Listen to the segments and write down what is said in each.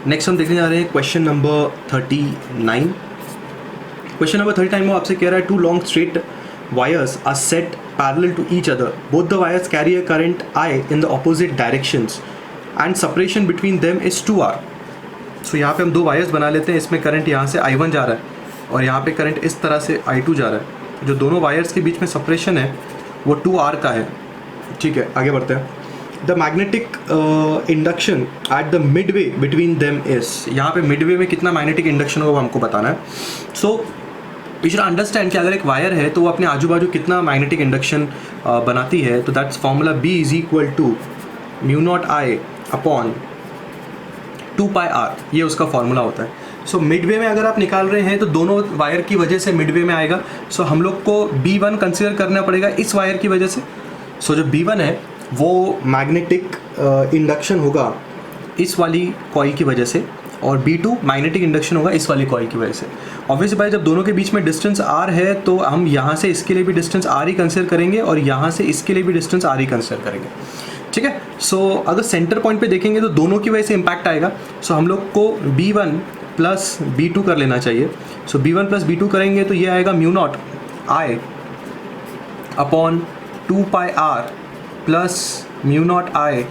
Next हम देखने जा रहे हैं क्वेश्चन नंबर 39। क्वेश्चन नंबर 39 में आपसे कह रहा है two long straight wires are set parallel to each other, both the wires carry a current I in the opposite directions and separation between them is 2R। So यहाँ पे हम दो wires बना लेते हैं, इसमें करंट यहाँ से I1 जा रहा है और यहाँ पे करंट इस तरह से I2 जा रहा है। जो दोनों वायर्स के बीच में सेपरेशन है वो 2R का है। ठीक है, आगे बढ़ते हैं। The magnetic induction at the Midway between them is, यहाँ पे मिडवे में कितना मैग्नेटिक इंडक्शन होगा वो हमको बताना है। सो यू शुड अंडरस्टैंड कि अगर एक वायर है तो वो अपने आजू बाजू कितना मैग्नेटिक इंडक्शन बनाती है, तो that's formula B is equal to μ0I upon 2πr, ये उसका फॉर्मूला होता है। सो मिडवे में अगर आप निकाल रहे हैं तो दोनों वायर की वजह से मिडवे में आएगा। सो हम लोग को B1 कंसिडर करना पड़ेगा इस वायर की वजह से। सो जो B1 है वो मैग्नेटिक इंडक्शन होगा इस वाली कॉइल की वजह से और B2 मैग्नेटिक इंडक्शन होगा इस वाली कॉइल की वजह से। ऑब्वियसली भाई जब दोनों के बीच में डिस्टेंस R है तो हम यहाँ से इसके लिए भी डिस्टेंस R ही कंसिडर करेंगे और यहाँ से इसके लिए भी डिस्टेंस R ही कंसिडर करेंगे। ठीक है, सो अगर सेंटर पॉइंट पे देखेंगे तो दोनों की वजह से इम्पैक्ट आएगा। सो हम लोग को B1 प्लस B2 कर लेना चाहिए। सो B1 प्लस B2 करेंगे तो ये आएगा μ0I upon 2πr plus μ0I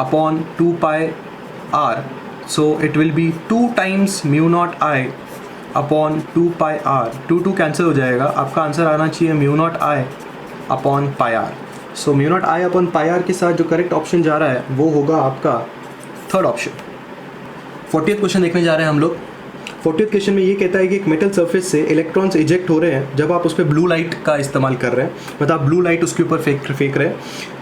upon 2πr। So it will B 2 times μ0I upon 2πr। 2 cancel हो जाएगा, आपका आंसर आना चाहिए μ0I अपॉन πr। सो μ0I अपॉन πr के साथ जो करेक्ट ऑप्शन जा रहा है वो होगा आपका थर्ड ऑप्शन। 40th क्वेश्चन देखने जा रहे हैं हम लोग। 40th क्वेश्चन में ये कहता है कि एक मेटल सरफेस से इलेक्ट्रॉन्स इजेक्ट हो रहे हैं जब आप उस पर ब्लू लाइट का इस्तेमाल कर रहे हैं, मतलब आप ब्लू लाइट उसके ऊपर फेंक रहे हैं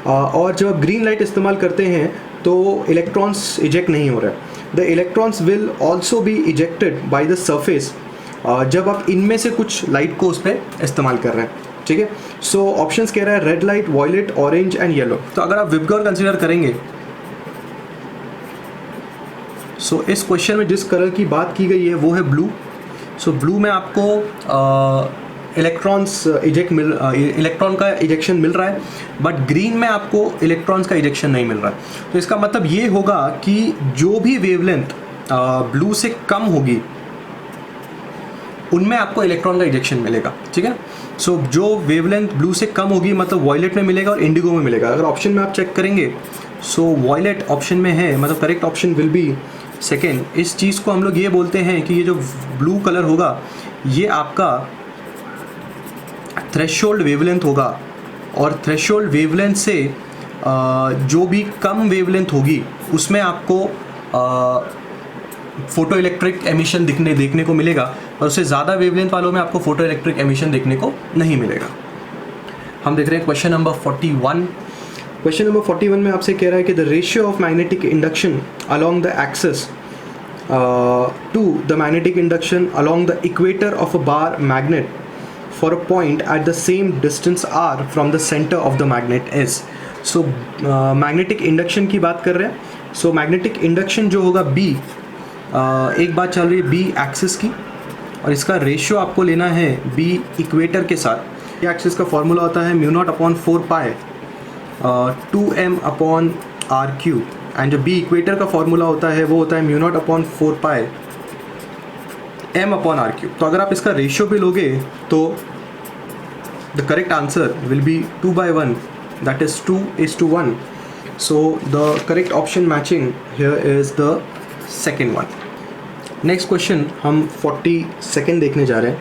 और जब आप ग्रीन लाइट इस्तेमाल करते हैं तो इलेक्ट्रॉन्स इजेक्ट नहीं हो रहे हैं। The electrons will also be ejected by the surface जब आप इनमें से कुछ लाइट को उस पर इस्तेमाल कर रहे हैं। ठीक है, सो ऑप्शंस कह रहा है red light, violet, orange and yellow. तो अगर आप विबगॉर कंसीडर करेंगे सो इस क्वेश्चन में जिस कलर की बात की गई है वो है ब्लू। सो ब्लू में आपको इलेक्ट्रॉन का इजेक्शन मिल रहा है, बट ग्रीन में आपको इलेक्ट्रॉन्स का इजेक्शन नहीं मिल रहा है। तो इसका मतलब ये होगा कि जो भी वेवलेंथ ब्लू से कम होगी उनमें आपको इलेक्ट्रॉन का इजेक्शन मिलेगा। ठीक है, सो जो वेवलेंथ ब्लू से कम होगी मतलब वॉयलेट में मिलेगा और इंडिगो में मिलेगा। अगर ऑप्शन में आप चेक करेंगे सो वॉयलेट ऑप्शन में है, मतलब correct option will B second. इस चीज़ को हम लोग ये बोलते हैं कि ये जो ब्लू कलर होगा ये आपका थ्रेशोल्ड वेवलेंथ होगा और थ्रेशोल्ड वेवलेंथ से जो भी कम वेवलेंथ होगी उसमें आपको फोटो इलेक्ट्रिक एमिशन देखने को मिलेगा और उससे ज़्यादा वेवलेंथ वालों में आपको फोटो इलेक्ट्रिक एमिशन देखने को नहीं मिलेगा। हम देख रहे हैं क्वेश्चन नंबर 41। क्वेश्चन नंबर 41 में आपसे कह रहा है कि the ratio of magnetic induction along the axis to the magnetic induction along the equator of a bar magnet for a point at the same distance r from the centre of the magnet is। So magnetic induction की बात कर रहे हैं। सो magnetic induction जो होगा B, एक बात चल रही है B एक्सिस की और इसका रेशियो आपको लेना है B इक्वेटर के साथ। ये एक्सिस का फॉर्मूला होता है μ0 upon 4π 2m upon r³ and जो B इक्वेटर का फॉर्मूला होता है वो होता है μ0 अपॉन 4π m अपॉन r³। तो अगर आप इसका रेशियो भी लोगे तो the correct answer will be 2/1, that is 2:1। So the correct option matching here is the second one. Next question हम 42nd देखने जा रहे हैं।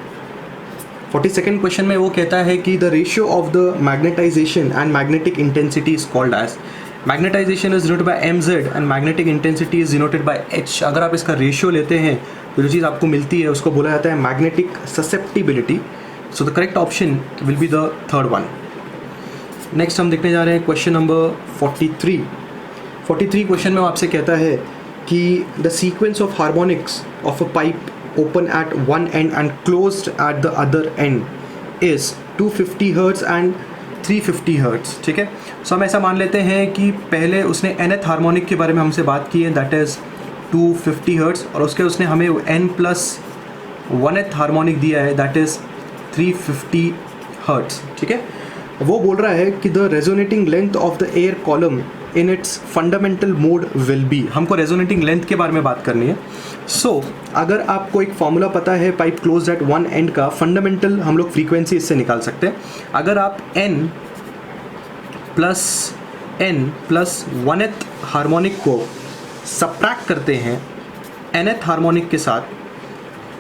42nd क्वेश्चन में वो कहता है कि the ratio of the magnetization and magnetic intensity is called as. Magnetization is denoted by mz and magnetic intensity is denoted by h। अगर आप इसका रेशियो लेते हैं तो जो चीज़ आपको मिलती है उसको बोला जाता है magnetic susceptibility. So the correct option will be the third one. Next हम देखने जा रहे हैं क्वेश्चन नंबर 43। 43 क्वेश्चन में वो आपसे कहता है कि the sequence of harmonics of a pipe open at one end and closed at the other end is 250 Hz and 350 Hz। ठीक है, सो हम ऐसा मान लेते हैं कि पहले उसने nth हार्मोनिक के बारे में हमसे बात की है, दैट इज़ 250 Hz, और उसने हमें n+1th हार्मोनिक दिया है दैट इज़ 350 Hz। ठीक है, वो बोल रहा है कि the resonating length of the air column in its fundamental mode will be, हमको रेजोनेटिंग लेंथ के बारे में बात करनी है. सो अगर आपको एक फॉर्मूला पता है pipe close eight one and का, फंडामेंटल हम लोग फ्रीक्वेंसी इससे निकाल सकते हैं. अगर आप n प्लस 1th हार्मोनिक को सब्ट्रैक्ट करते हैं nth हार्मोनिक के साथ,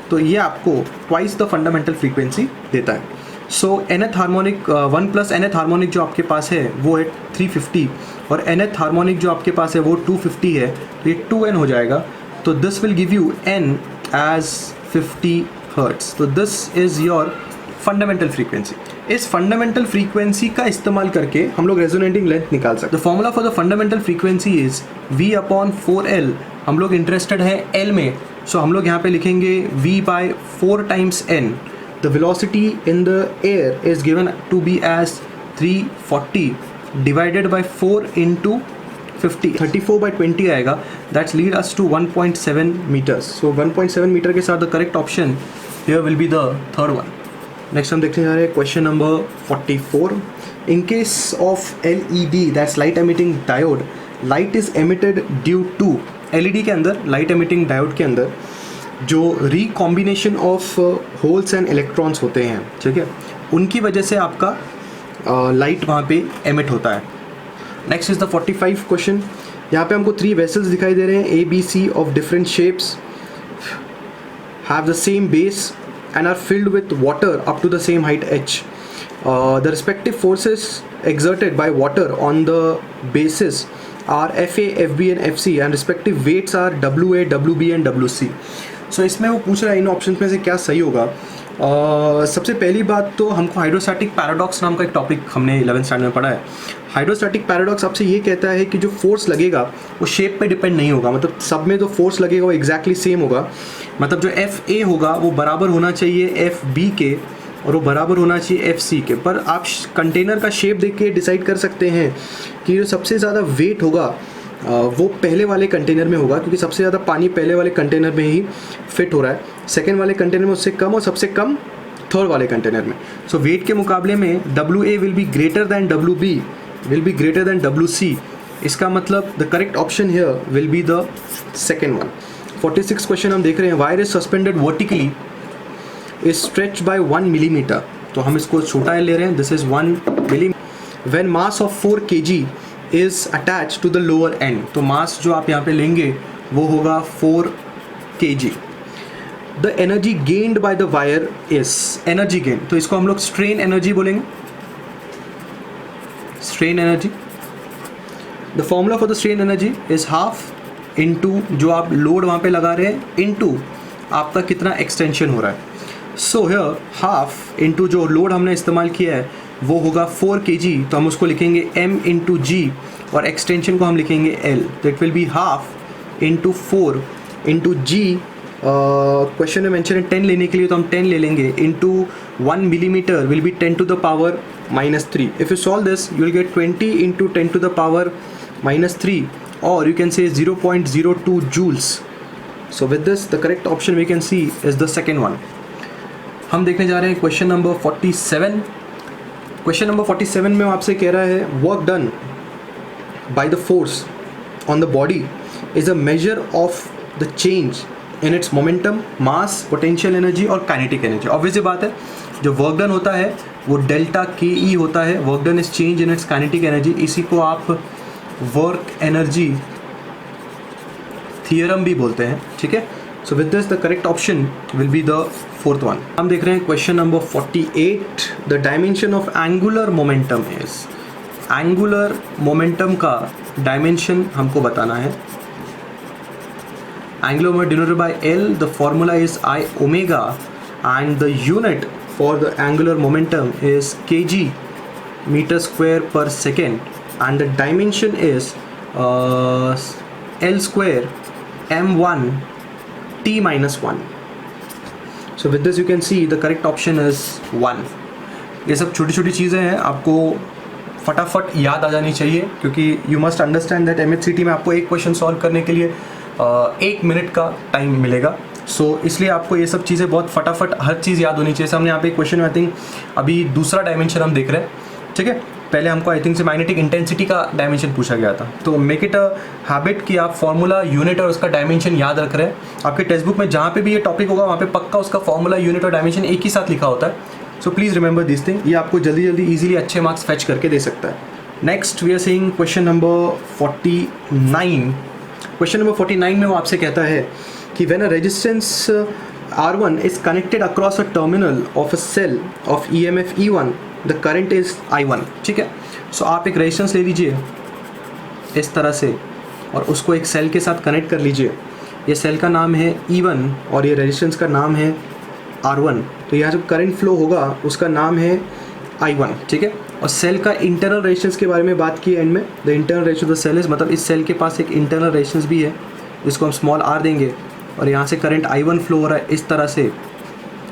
तो ये आपको ट्वाइस द फंडामेंटल फ्रीक्वेंसी देता है. सो nth harmonic 1 plus nth harmonic जो आपके पास है वो है 350 और nth हार्मोनिक जो आपके पास है वो 250 है, तो ये 2n हो जाएगा. तो this will give you n as 50 hertz. तो this is your fundamental frequency. इस फंडामेंटल फ्रीक्वेंसी का इस्तेमाल करके हम लोग रेजोनेटिंग लेंथ निकाल सकते हैं. The formula for the fundamental frequency is V/4L. हम लोग इंटरेस्टेड है L में, सो हम लोग यहाँ पे लिखेंगे V/4 times n. The velocity in the air is given to be as 340 divided by 4 into 50. 34/20 आएगा. That's lead us to 1.7 meters. So 1.7 meter के साथ the correct option here will be the third one. Next हम देखने जा रहे हैं question number 44. In case of LED, that's light emitting diode, light is emitted due to, LED के अंदर, light emitting diode के अंदर जो recombination of holes and electrons होते हैं, ठीक है, उनकी वजह से आपका लाइट वहाँ पे एमिट होता है. Next is the 45 question. यहाँ पे हमको 3 वेसल्स दिखाई दे रहे हैं, ABC of different shapes, have the same base and are filled with water up to the same height h. The respective forces exerted by water on the bases are FA, FB and FC and respective weights are WA, WB and WC. So इसमें वो पूछ रहा है इन options में से क्या सही होगा. सबसे पहली बात तो हमको हाइड्रोस्टैटिक पैराडॉक्स नाम का एक टॉपिक हमने 11th स्टैंडर्ड में पढ़ा है. हाइड्रोस्टैटिक पैराडॉक्स आपसे ये कहता है कि जो फोर्स लगेगा वो शेप पे डिपेंड नहीं होगा, मतलब सब में जो फोर्स लगेगा वो एग्जैक्टली सेम होगा. मतलब जो FA होगा वो बराबर होना चाहिए FB के और वो बराबर होना चाहिए FC के. पर आप कंटेनर का शेप देख के डिसाइड कर सकते हैं कि जो सबसे ज़्यादा वेट होगा वो पहले वाले कंटेनर में होगा, क्योंकि सबसे ज़्यादा पानी पहले वाले कंटेनर में ही फिट हो रहा है, सेकेंड वाले कंटेनर में उससे कम और सबसे कम थर्ड वाले कंटेनर में. सो वेट के मुकाबले में WA will be greater than WB will be greater than WC. इसका मतलब the correct option here will be the second one. 46 question हम देख रहे हैं. Wire is suspended vertically is stretch by 1 millimetre. तो हम इसको छोटा ले रहे हैं, this is 1 millimetre. When mass of 4 kg is attach to the lower end, तो मास जो आप यहाँ पे लेंगे वो होगा 4 kg. The energy gained by the wire is, energy gain, तो इसको हम लोग स्ट्रेन एनर्जी बोलेंगे, strain energy. The formula for the strain energy is half into जो आप लोड वहाँ पे लगा रहे हैं इनटू आपका कितना एक्सटेंशन हो रहा है. सो हियर हाफ इनटू जो लोड हमने इस्तेमाल किया है वो होगा 4 kg, तो हम उसको लिखेंगे m इंटू जी और एक्सटेंशन को हम लिखेंगे l. तो it will be half into 4 into g. Question में मेंशन है 10 लेने के लिए, तो हम 10 ले लेंगे into 1 millimetre will be 10 to the power -3. If you solve this you will get 20 into 10 to the power -3 or you can say 0.02 joules. So with this the correct option we can see is the second one. हम देखने जा रहे हैं question number 47. Question number 47 में आपसे कह रहा है work done by the force on the body is a measure of the change in its momentum, mass, potential energy और काइनेटिक एनर्जी. ऑब्वियसली बात है, जो वर्क डन होता है वो डेल्टा KE होता है. Work done is change in its kinetic energy. इसी को आप वर्क एनर्जी थियरम भी बोलते हैं, ठीक है. So with this the correct option will be the fourth one. हम देख रहे हैं question number 48. The dimension of angular momentum is, angular momentum का डायमेंशन हमको बताना है. Angular momentum denoted by L. The formula is I omega and the unit for the angular momentum is kg metre square per second and the dimension is L square m1 t-1. So with this you can see the correct option is 1. ये सब छोटी छोटी चीज़ें हैं, आपको फटाफट याद आ जानी चाहिए, क्योंकि you must understand that MHCT में आपको एक क्वेश्चन सॉल्व करने के लिए 1 मिनट का टाइम मिलेगा. सो इसलिए आपको ये सब चीज़ें बहुत फटाफट हर चीज़ याद होनी चाहिए. हमने यहाँ पे क्वेश्चन में आई थिंक अभी दूसरा डायमेंशन हम देख रहे हैं, ठीक है। पहले हमको आई थिंक से मैग्नेटिक इंटेंसिटी का डायमेंशन पूछा गया था, तो मेक इट अ हैबिट कि आप फॉर्मूला, यूनिट और उसका डायमेंशन याद रख रहे हैं। आपके टेक्स्ट बुक में जहाँ पे भी ये टॉपिक होगा वहाँ पे पक्का उसका फॉर्मूला, यूनिट और डायमेंशन एक ही साथ लिखा होता है। So please remember this thing, ये आपको जल्दी जल्दी ईजिली अच्छे मार्क्स फेच करके दे सकता है। Next we are seeing question number 49। Question number 49 में वो आपसे कहता है कि when a resistance R1 is connected across a terminal of a cell of EMF E1, the current is I1। ठीक है, सो आप एक रेजिस्टेंस ले लीजिए इस तरह से और उसको एक सेल के साथ कनेक्ट कर लीजिए। ये सेल का नाम है E1 और ये रेजिस्टेंस का नाम है R1। तो यहाँ जब करंट फ्लो होगा उसका नाम है I1। ठीक है, और सेल का इंटरनल रेजिस्टेंस के बारे में बात की एंड में, the internal resistance of the cell is, मतलब इस सेल के पास एक इंटरनल रेजिस्टेंस भी है जिसको हम स्मॉल r देंगे और यहाँ से करंट I1 फ्लो हो रहा है इस तरह से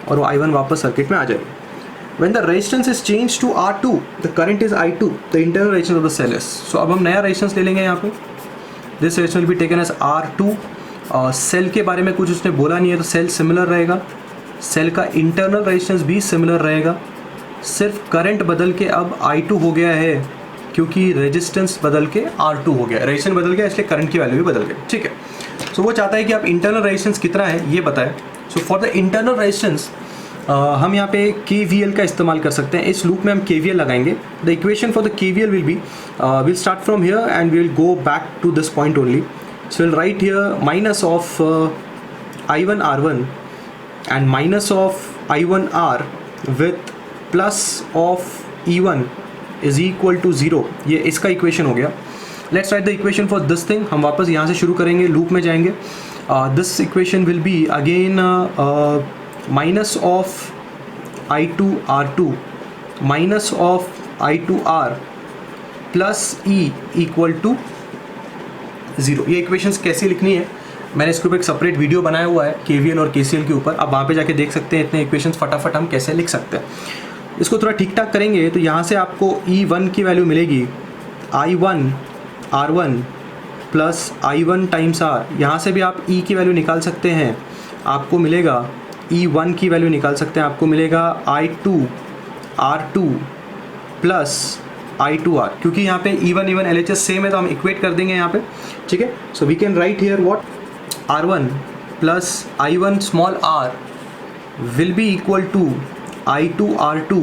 और वो I1 वापस सर्किट में आ जाएगा। When the resistance is changed to R2, the current is I2, the internal resistance of the cell is। So अब हम नया रेजिस्टेंस ले लेंगे यहाँ पे। This resistance will be taken as R2। Cell के बारे में कुछ उसने बोला नहीं है, तो सेल सिमिलर रहेगा, सेल का इंटरनल रेजिस्टेंस भी सिमिलर रहेगा, सिर्फ करंट बदल के अब I2 हो गया है क्योंकि रेजिस्टेंस बदल के R2 हो गया, रेजिस्टेंस बदल गया इसलिए करंट की वैल्यू भी बदल गई। ठीक है, सो वो चाहता है कि आप इंटरनल रेजिस्टेंस कितना है ये बताएं। So for the internal resistance हम यहाँ पे KVL का इस्तेमाल कर सकते हैं। इस लूप में हम KVL लगाएंगे। The equation for the KVL will be, will start from here and will go back to this point only. So will write here minus of I1 R1 and minus of I1 R with plus of E1 is equal to 0। ये इसका equation हो गया। Let's write the equation for this thing. हम वापस यहाँ से शुरू करेंगे, लूप में जाएंगे। This equation will be again minus of I2 R2 minus of I2 R plus E equal to 0। ये इक्वेशंस कैसे लिखनी है मैंने इसके ऊपर एक सेपरेट वीडियो बनाया हुआ है KVL और KCL के ऊपर, आप वहाँ पे जाके देख सकते हैं इतने इक्वेशंस फटाफट हम कैसे लिख सकते हैं। इसको थोड़ा ठीक ठाक करेंगे तो यहाँ से आपको E1 की वैल्यू मिलेगी I1 R1 plus I1 times R। यहाँ से भी आप E की वैल्यू निकाल सकते हैं, आपको मिलेगा E1 की वैल्यू निकाल सकते हैं, आपको मिलेगा I2 R2 प्लस I2R। क्योंकि यहाँ पे E1 LHS सेम है तो हम इक्वेट कर देंगे यहाँ पे। ठीक है, so we can write here what R1 plus I1 small r will be equal to I2 R2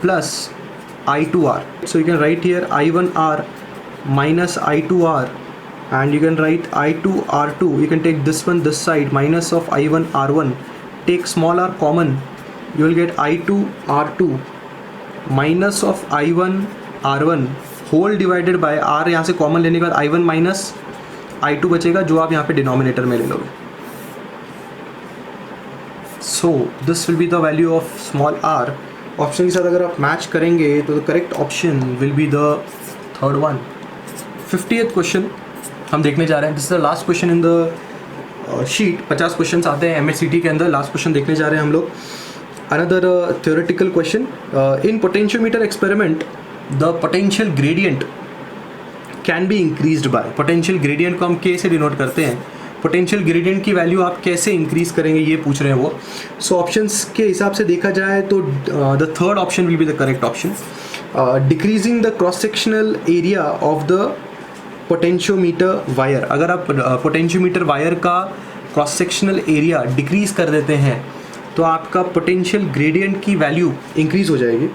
plus I2R। So you can write here I1 R minus I2 R and you can write I2 R2, you can take this one this side, minus of I1 R1, take small r common, you will get I2 R2 minus of I1 R1 whole divided by R। यहाँ से common लेने के बाद I1 minus I2 बचेगा जो आप यहाँ पे डिनोमिनेटर में ले लोगे। So this will be the value of small r। Option के साथ अगर आप मैच करेंगे तो the correct option will be the third one. 50th question हम देखने जा रहे हैं। This is the last question in the sheet. 50 question आते हैं MSCT के अंदर। लास्ट क्वेश्चन देखने जा रहे हैं हम लोग। Another theoretical question, in potentiometer experiment the potential gradient can be increased by. Potential gradient को हम K से डिनोट करते हैं। पोटेंशियल ग्रेडियंट की वैल्यू आप कैसे इंक्रीज करेंगे ये पूछ रहे हैं वो। सो ऑप्शंस के हिसाब से देखा जाए तो the third option will be the correct option. Decreasing the cross sectional area of the potentiometer wire. अगर आप पोटेंशियोमीटर वायर का क्रॉस सेक्शनल एरिया डिक्रीज कर देते हैं तो आपका पोटेंशियल ग्रेडियंट की वैल्यू इंक्रीज हो जाएगी।